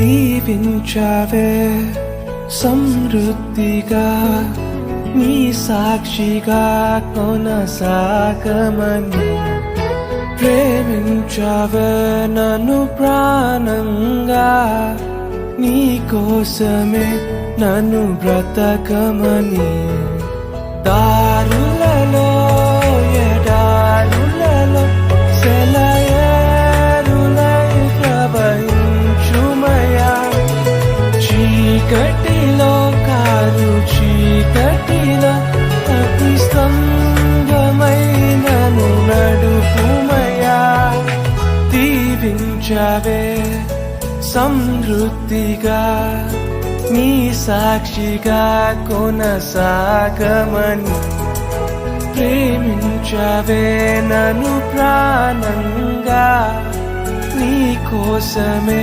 దీవించావే సమృద్ధిగా నీ సాక్షిగా కొనసాగమని ప్రేమించావే నన్ను ప్రాణంగా నీ కోసమే నన్ను బ్రతకమని దారులలో ఎడారులలో సెలయేరులై ప్రవహించుమయా చీకటిలో కారు చీకటిలో అతి స్తంభమై నన్ను నడుపుమయా దీవించావే సమృద్ధిగా నీ సాక్షిగా కొనసాగమని ప్రేమించావే నన్ను ప్రాణంగా నీ కోసమే